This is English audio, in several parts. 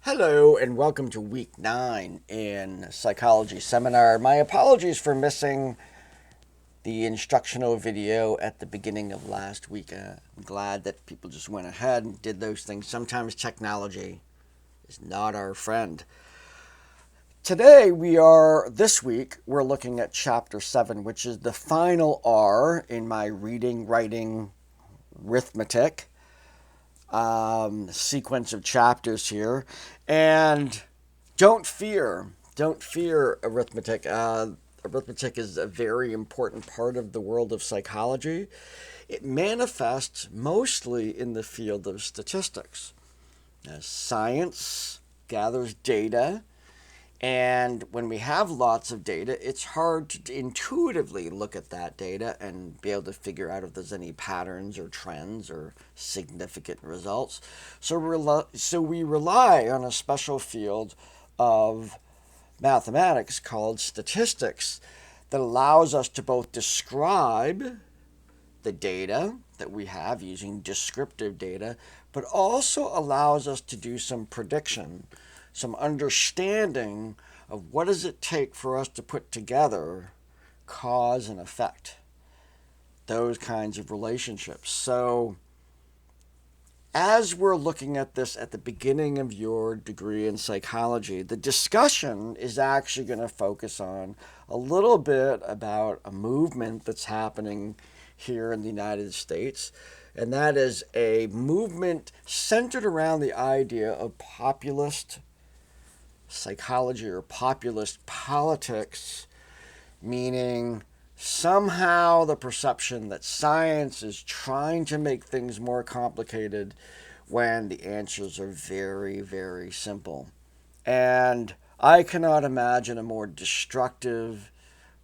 Hello and welcome to week 9 in psychology seminar. My apologies for missing the instructional video at the beginning of last week. I'm glad that people just went ahead and did those things. Sometimes technology is not our friend. Today this week, we're looking at chapter 7, which is the final R in my reading, writing, arithmetic sequence of chapters here. And don't fear arithmetic. Arithmetic is a very important part of the world of psychology. It manifests mostly in the field of statistics. Science gathers data, and when we have lots of data, it's hard to intuitively look at that data and be able to figure out if there's any patterns or trends or significant results. So we rely on a special field of mathematics called statistics that allows us to both describe the data that we have using descriptive data, but also allows us to do some prediction, some understanding of what does it take for us to put together cause and effect, those kinds of relationships. So as we're looking at this at the beginning of your degree in psychology, the discussion is actually going to focus on a little bit about a movement that's happening here in the United States, and that is a movement centered around the idea of populist psychology or populist politics, meaning somehow the perception that science is trying to make things more complicated when the answers are very, very simple. And I cannot imagine a more destructive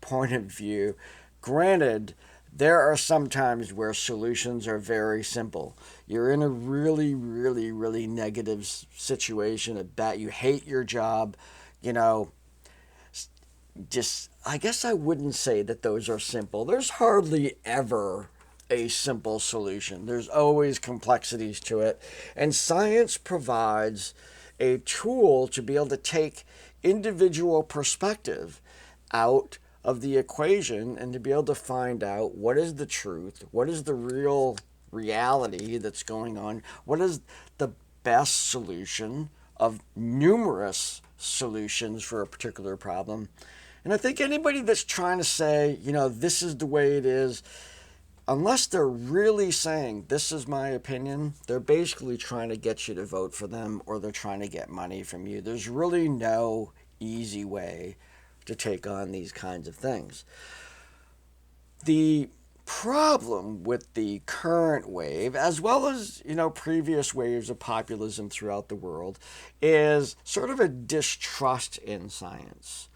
point of view. Granted, there are some times where solutions are very simple. You're in a really, really, really negative situation. A bet you hate your job, I guess I wouldn't say that those are simple. There's hardly ever a simple solution. There's always complexities to it. And science provides a tool to be able to take individual perspective out of the equation and to be able to find out what is the truth, what is the real reality that's going on, what is the best solution of numerous solutions for a particular problem. And I think anybody that's trying to say, this is the way it is, unless they're really saying, this is my opinion, they're basically trying to get you to vote for them or they're trying to get money from you. There's really no easy way to take on these kinds of things. The problem with the current wave, as well as previous waves of populism throughout the world, is sort of a distrust in science.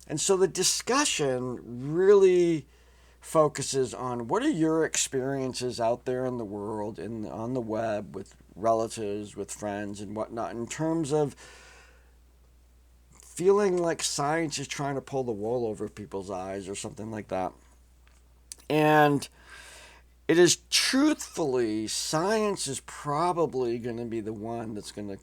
And so the discussion really focuses on what are your experiences out there in the world, on the web, with relatives, with friends, and whatnot, in terms of feeling like science is trying to pull the wool over people's eyes or something like that. And it is truthfully, science is probably going to be the one that's going to,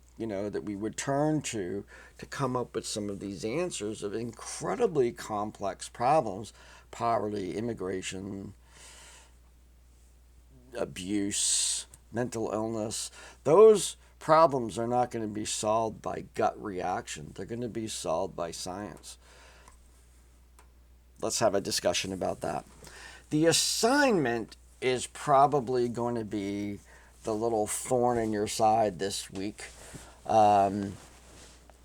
that we would turn to come up with some of these answers of incredibly complex problems: poverty, immigration, abuse, mental illness. Those problems are not going to be solved by gut reaction. They're going to be solved by science. Let's have a discussion about that. The assignment is probably going to be the little thorn in your side this week.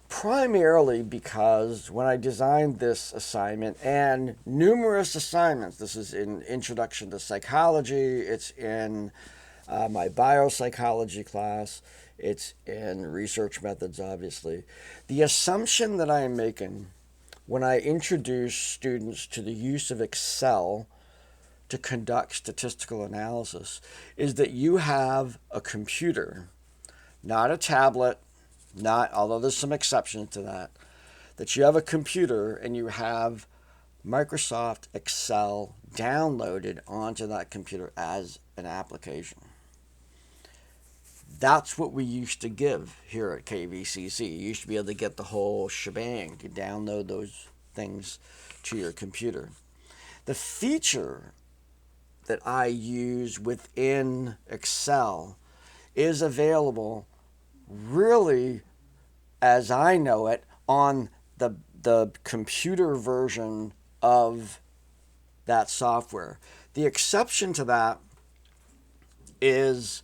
Primarily because when I designed this assignment and numerous assignments, this is in Introduction to Psychology, it's in my biopsychology class, it's in research methods, obviously. The assumption that I am making when I introduce students to the use of Excel to conduct statistical analysis is that you have a computer, not a tablet, although there's some exceptions to that you have a computer and you have Microsoft Excel downloaded onto that computer as an application. That's what we used to give here at KVCC. You used to be able to get the whole shebang to download those things to your computer. The feature that I use within Excel is available really, as I know it, on the computer version of that software. The exception to that is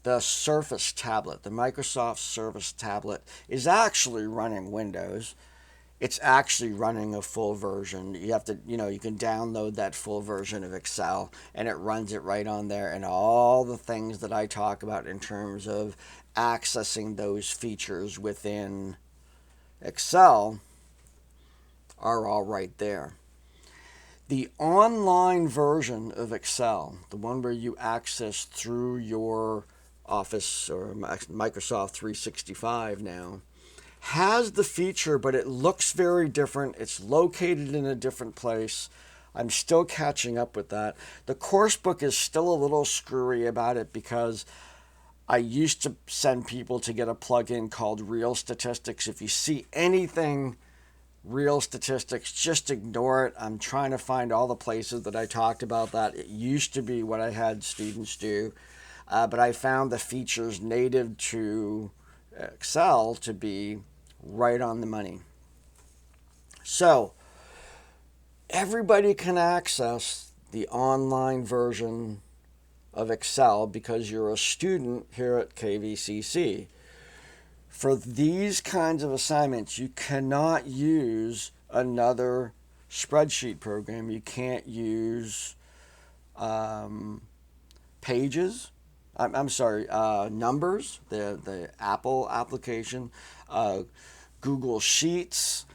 the Surface tablet. The Microsoft Surface tablet is actually running Windows. It's actually running a full version. You have to, you can download that full version of Excel and it runs it right on there. And all the things that I talk about in terms of accessing those features within Excel are all right there. The online version of Excel, the one where you access through your Office or Microsoft 365 now, has the feature, but it looks very different. It's located in a different place. I'm still catching up with that. The course book is still a little screwy about it because I used to send people to get a plugin called Real Statistics. If you see anything Real Statistics, just ignore it. I'm trying to find all the places that I talked about that. It used to be what I had students do, but I found the features native to Excel to be right on the money. So everybody can access the online version of Excel because you're a student here at KVCC. For these kinds of assignments, you cannot use another spreadsheet program. You can't use Pages. Numbers, the Apple application, Google Sheets,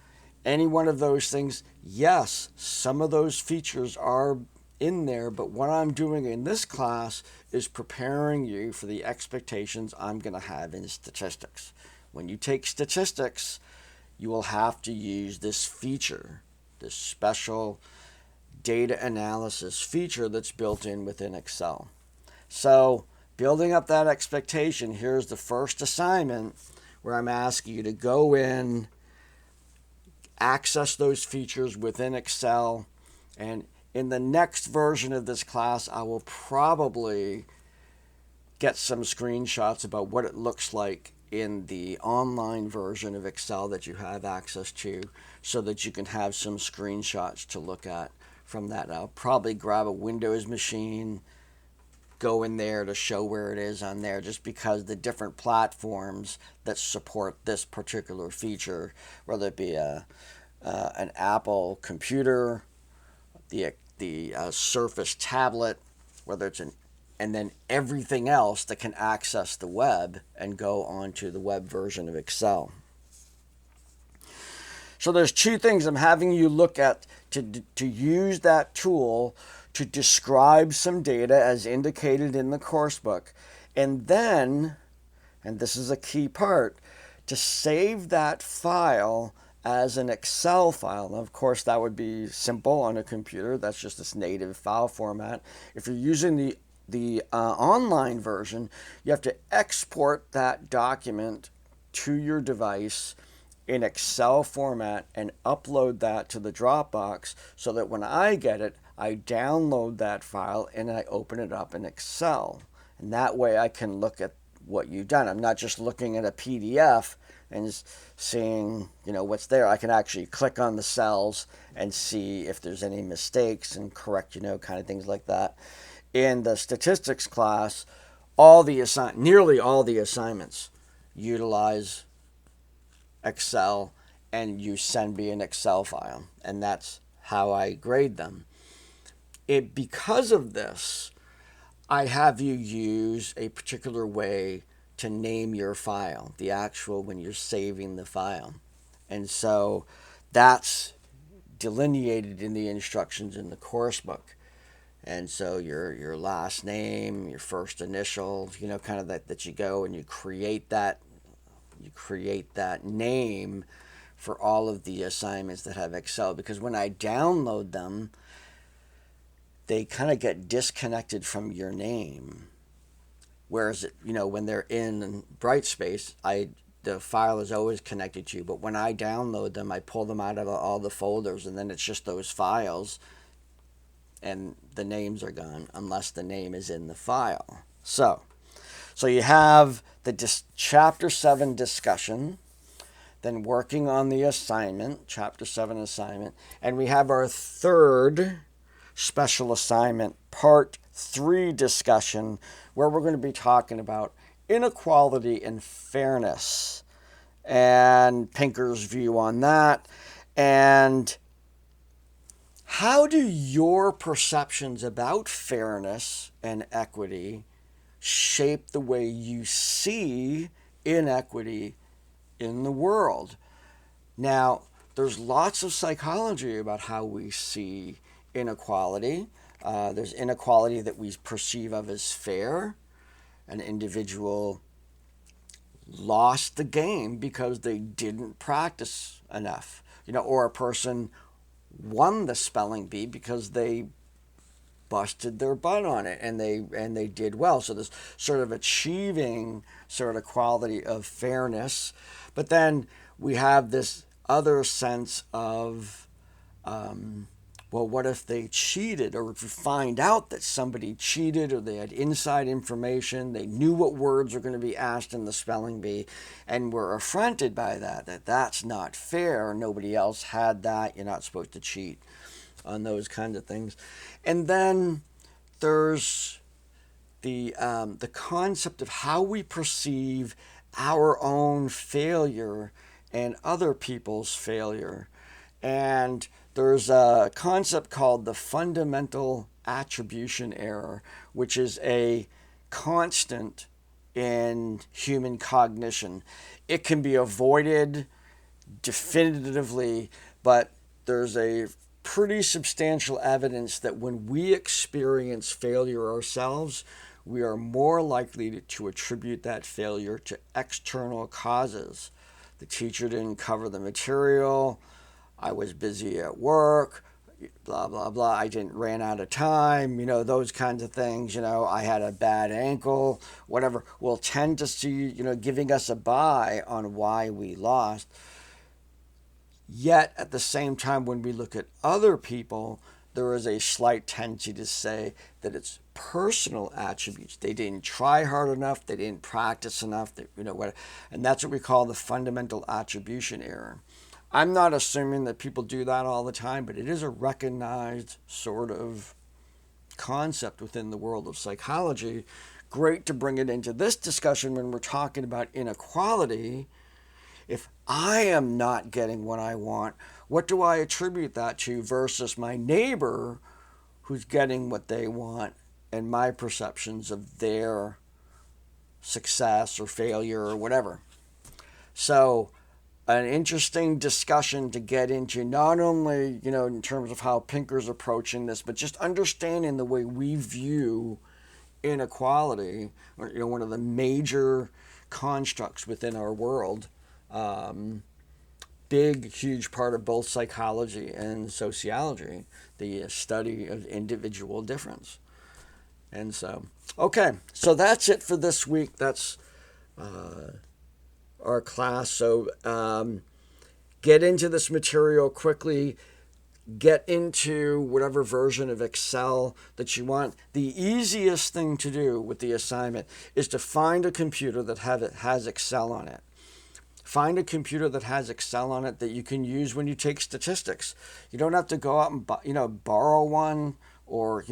any one of those things. Yes, some of those features are in there, but what I'm doing in this class is preparing you for the expectations I'm going to have in statistics. When you take statistics, you will have to use this feature, this special data analysis feature that's built in within Excel. So, building up that expectation, here's the first assignment where I'm asking you to go in, access those features within Excel, and in the next version of this class, I will probably get some screenshots about what it looks like in the online version of Excel that you have access to so that you can have some screenshots to look at from that. I'll probably grab a Windows machine, go in there to show where it is on there, just because the different platforms that support this particular feature, whether it be an Apple computer, the Surface tablet, whether it's and then everything else that can access the web and go onto the web version of Excel. So there's two things I'm having you look at to use that tool to describe some data as indicated in the course book. And then, and this is a key part, to save that file as an Excel file. Now, of course, that would be simple on a computer. That's just this native file format. If you're using the online version, you have to export that document to your device in Excel format and upload that to the Dropbox so that when I get it, I download that file and I open it up in Excel. And that way I can look at what you've done. I'm not just looking at a PDF and seeing, what's there. I can actually click on the cells and see if there's any mistakes and correct, kind of things like that. In the statistics class, nearly all the assignments utilize Excel, and you send me an Excel file, and that's how I grade them. Because of this, I have you use a particular way to name your file, the actual when you're saving the file. And so that's delineated in the instructions in the course book. And so your last name, your first initial, kind of that you go and you create that name for all of the assignments that have Excel, because when I download them, they kind of get disconnected from your name. Whereas, when they're in Brightspace, the file is always connected to you. But when I download them, I pull them out of all the folders, and then it's just those files, and the names are gone unless the name is in the file. So you have the Chapter 7 discussion, then working on the assignment, Chapter 7 assignment, and we have our third special assignment, Part 3 discussion, where we're going to be talking about inequality and fairness and Pinker's view on that. And how do your perceptions about fairness and equity shape the way you see inequity in the world? Now, there's lots of psychology about how we see inequality. There's inequality that we perceive of as fair. An individual lost the game because they didn't practice enough, or a person won the spelling bee because they busted their butt on it and they did well. So this sort of achieving sort of quality of fairness. But then we have this other sense of, well, what if they cheated, or if you find out that somebody cheated, or they had inside information, they knew what words were going to be asked in the spelling bee, and were affronted by that's not fair, nobody else had that, you're not supposed to cheat on those kinds of things. And then there's the concept of how we perceive our own failure and other people's failure. And there's a concept called the fundamental attribution error, which is a constant in human cognition. It can be avoided definitively, but there's a pretty substantial evidence that when we experience failure ourselves, we are more likely to attribute that failure to external causes. The teacher didn't cover the material, I was busy at work, blah, blah, blah, I ran out of time, those kinds of things, I had a bad ankle, whatever. We'll tend to see, giving us a buy on why we lost. Yet, at the same time, when we look at other people, there is a slight tendency to say that it's personal attributes. They didn't try hard enough, they didn't practice enough, and that's what we call the fundamental attribution error. I'm not assuming that people do that all the time, but it is a recognized sort of concept within the world of psychology. Great to bring it into this discussion when we're talking about inequality. If I am not getting what I want, what do I attribute that to versus my neighbor who's getting what they want and my perceptions of their success or failure or whatever? So an interesting discussion to get into, not only, in terms of how Pinker's approaching this, but just understanding the way we view inequality, one of the major constructs within our world. Big, huge part of both psychology and sociology, the study of individual difference. And so, okay, so that's it for this week. That's our class. So get into this material quickly. Get into whatever version of Excel that you want. The easiest thing to do with the assignment is to find a computer that has Excel on it. Find a computer that has Excel on it that you can use when you take statistics. You don't have to go out and borrow one, or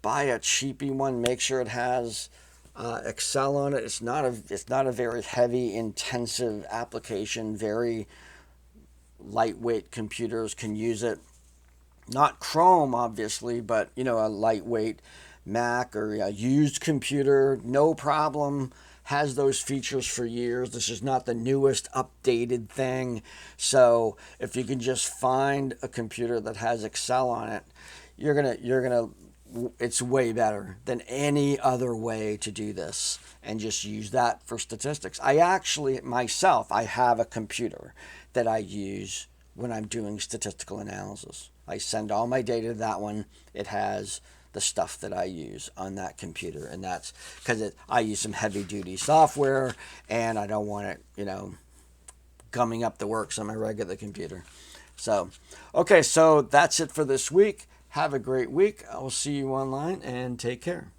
buy a cheapy one. Make sure it has Excel on it. It's not a very heavy, intensive application. Very lightweight computers can use it. Not Chrome, obviously, but a lightweight Mac or a used computer, no problem. Has those features for years. This is not the newest updated thing. So if you can just find a computer that has Excel on it, it's way better than any other way to do this, and just use that for statistics. I actually, myself, I have a computer that I use when I'm doing statistical analysis. I send all my data to that one. It has the stuff that I use on that computer. And that's because I use some heavy duty software and I don't want it, gumming up the works on my regular computer. So, okay, so that's it for this week. Have a great week. I will see you online and take care.